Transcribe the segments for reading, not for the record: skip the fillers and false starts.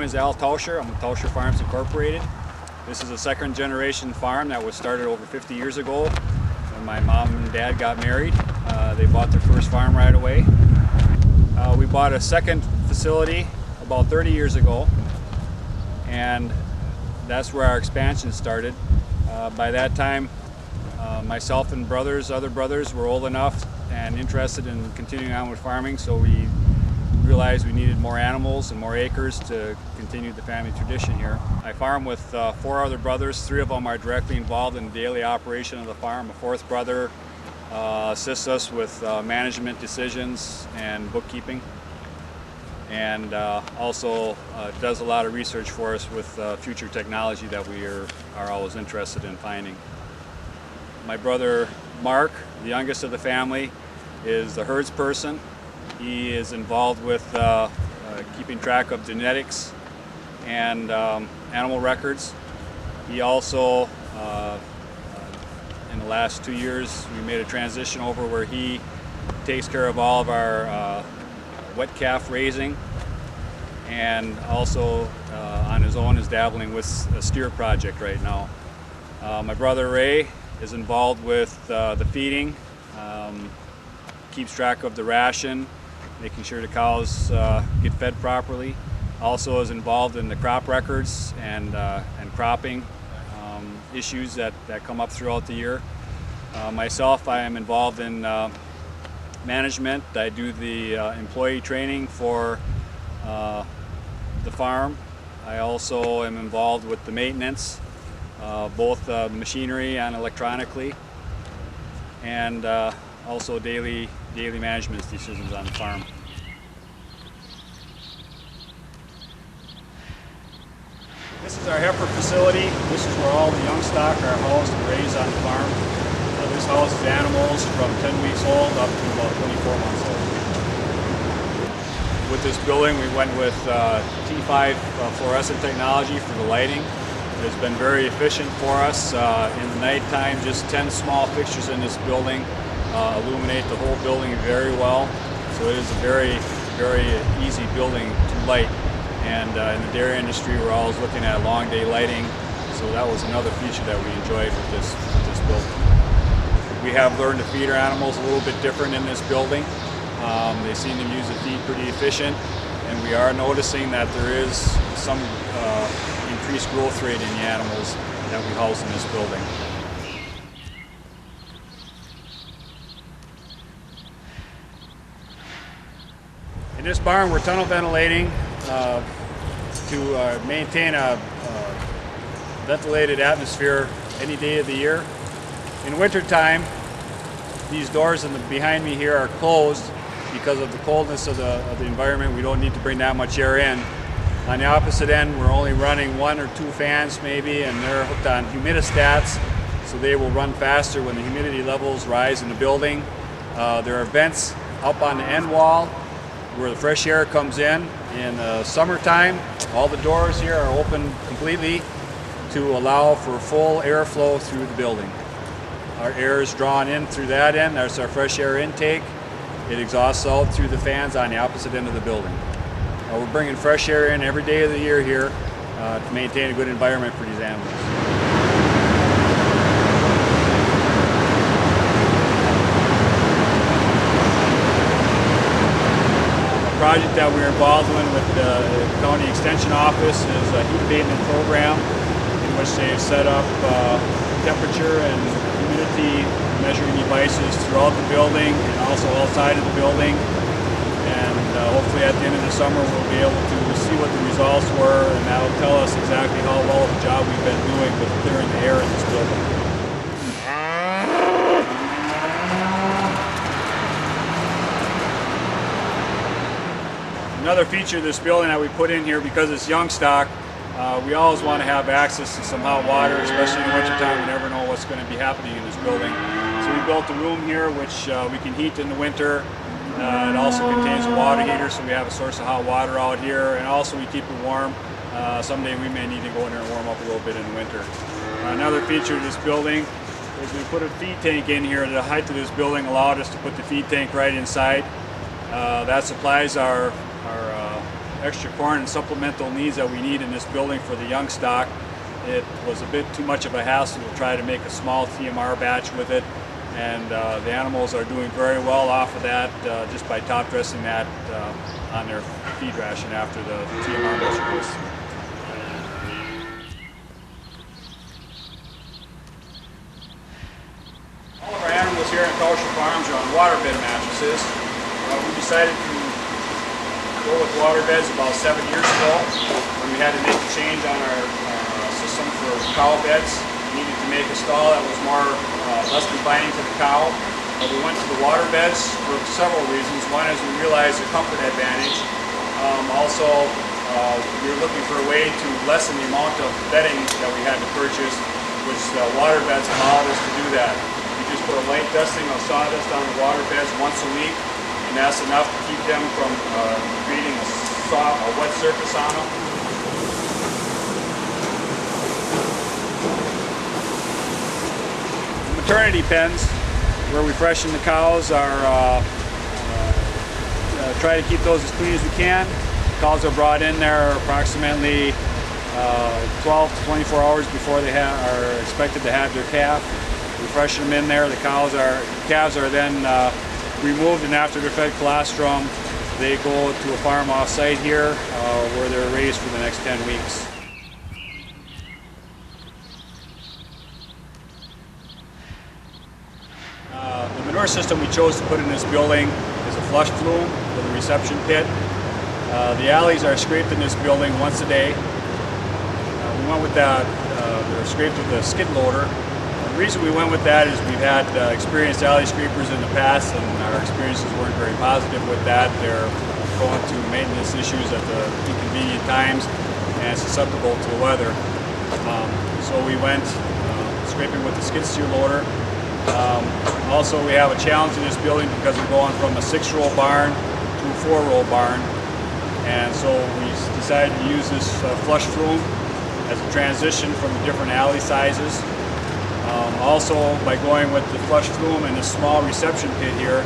is Al Tauscher. I'm with Tauscher Farms Incorporated. This is a second generation farm that was started over 50 years ago when my mom and dad got married. They bought their first farm right away. We bought a second facility about 30 years ago, and that's where our expansion started. By that time, myself and other brothers were old enough and interested in continuing on with farming, so we realized we needed more animals and more acres to continue the family tradition here. I farm with 4 other brothers. 3 of them are directly involved in the daily operation of the farm. A 4th brother assists us with management decisions and bookkeeping, and also does a lot of research for us with future technology that we are always interested in finding. My brother Mark, the youngest of the family, is the herds person. He is involved with keeping track of genetics and animal records. He also, in the last 2 years, we made a transition over where he takes care of all of our wet calf raising, and also on his own is dabbling with a steer project right now. My brother Ray is involved with the feeding, keeps track of the ration, making sure the cows get fed properly. Also is involved in the crop records and cropping issues that come up throughout the year. Myself, I am involved in management. I do the employee training for the farm. I also am involved with the maintenance, both machinery and electronically, and also daily management decisions on the farm. This is our heifer facility. This is where all the young stock are housed and raised on the farm. This houses animals from 10 weeks old up to about 24 months old. With this building, we went with T5 fluorescent technology for the lighting. It has been very efficient for us. In the nighttime, just 10 small fixtures in this building illuminate the whole building very well. So it is a very easy building to light. And in the dairy industry, we're always looking at long day lighting. So that was another feature that we enjoyed with this building. We have learned to feed our animals a little bit different in this building. They seem to use the feed pretty efficient, and we are noticing that there is some increased growth rate in the animals that we house in this building. In this barn, we're tunnel ventilating to maintain a ventilated atmosphere any day of the year. In wintertime, these doors behind me here are closed because of the coldness of the environment. We don't need to bring that much air in. On the opposite end, we're only running 1 or 2 fans maybe, and they're hooked on humidistats, so they will run faster when the humidity levels rise in the building. There are vents up on the end wall where the fresh air comes in. In the summertime, all the doors here are open completely to allow for full airflow through the building. Our air is drawn in through that end. There's our fresh air intake. It exhausts out through the fans on the opposite end of the building. We're bringing fresh air in every day of the year here to maintain a good environment for these animals. A project that we're involved in with the County Extension Office is a heat abatement program in which they've set up temperature and humidity measuring devices throughout the building and also outside of the building. And hopefully at the end of the summer we'll be able to see what the results were, and that'll tell us exactly how well of a job we've been doing with clearing the air in this building. Another feature of this building that we put in here, because it's young stock, we always want to have access to some hot water, especially in the wintertime. We never know what's going to be happening in this building. So we built a room here which we can heat in the winter. It also contains a water heater, so we have a source of hot water out here, and also we keep it warm. Someday we may need to go in there and warm up a little bit in the winter. Another feature of this building is we put a feed tank in here. The height of this building allowed us to put the feed tank right inside. That supplies our extra corn and supplemental needs that we need in this building for the young stock, it was a bit too much of a hassle to try to make a small TMR batch with it, and the animals are doing very well off of that just by top dressing that on their feed ration after the TMR measures. All of our animals here in Tauscher Farms are on waterbed mattresses. We decided to go with water beds about 7 years ago when we had to make a change on our system for cow beds. We needed to make a stall that was less confining to the cow. We went to the water beds for several reasons. One is we realized the comfort advantage. Also, we were looking for a way to lessen the amount of bedding that we had to purchase, which water beds allowed us to do that. We just put a light dusting of sawdust on the water beds once a week, and that's enough to keep them from creating a wet surface on them. The maternity pens, where we freshen the cows, are try to keep those as clean as we can. Cows are brought in there approximately 12 to 24 hours before they are expected to have their calf. We freshen them in there. The calves are then removed, and after they're fed colostrum, they go to a farm off-site here where they're raised for the next 10 weeks. The manure system we chose to put in this building is a flush flume with a reception pit. The alleys are scraped in this building once a day. We went with that, they're scraped with a skid loader. The reason we went with that is we've had experienced alley scrapers in the past, and our experiences weren't very positive with that. They're prone to maintenance issues at the inconvenient times, and it's susceptible to the weather. So we went scraping with the skid steer loader. Also, we have a challenge in this building because we're going from a 6-row barn to a 4-row barn, and so we decided to use this flush flume as a transition from the different alley sizes. Also, by going with the flush flume and this small reception pit here,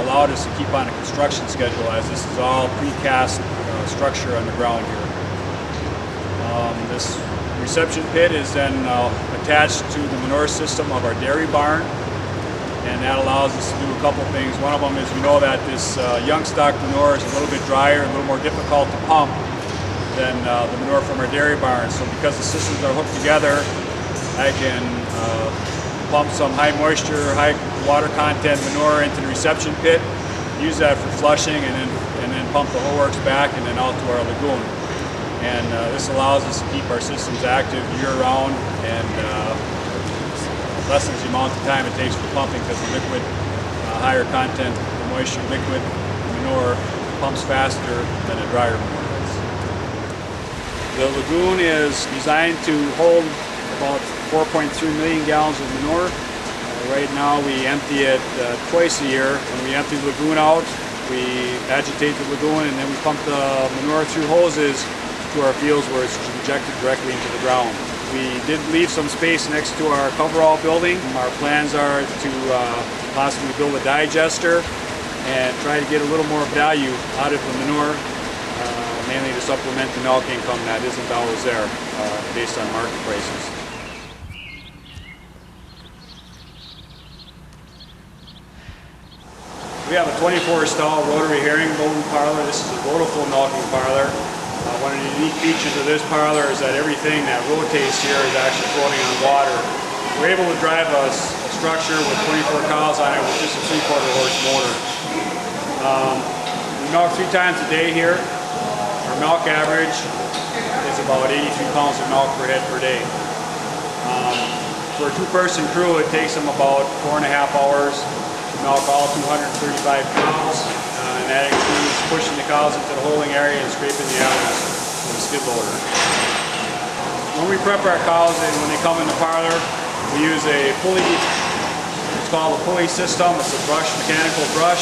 allowed us to keep on a construction schedule, as this is all precast structure on the ground here. This reception pit is then attached to the manure system of our dairy barn, and that allows us to do a couple things. One of them is we know that this young stock manure is a little bit drier, a little more difficult to pump than the manure from our dairy barn. So because the systems are hooked together, I can pump some high moisture, high water content manure into the reception pit, use that for flushing, and then pump the whole works back and then out to our lagoon. And this allows us to keep our systems active year-round, and lessens the amount of time it takes for pumping, because the liquid, higher content, the moisture liquid manure pumps faster than a drier manure does. The lagoon is designed to hold about 4.3 million gallons of manure. Right now we empty it twice a year. When we empty the lagoon out, we agitate the lagoon, and then we pump the manure through hoses to our fields where it's injected directly into the ground. We did leave some space next to our CoverAll building. Our plans are to possibly build a digester and try to get a little more value out of the manure, mainly to supplement the milk income that isn't always there based on market prices. We have a 24-stall rotary herring molting parlor. This is a rotofull milking parlor. One of the unique features of this parlor is that everything that rotates here is actually floating on water. We're able to drive a structure with 24 cows on it with just a 3/4 horse motor. We milk 3 times a day here. Our milk average is about 83 pounds of milk per head per day. For a 2-person crew, it takes them about 4.5 hours to milk all 235 cows, and that includes pushing the cows into the holding area and scraping the alleys with a skid loader. When we prep our cows and when they come in the parlor, we use a pulley. It's called a pulley system. It's a mechanical brush.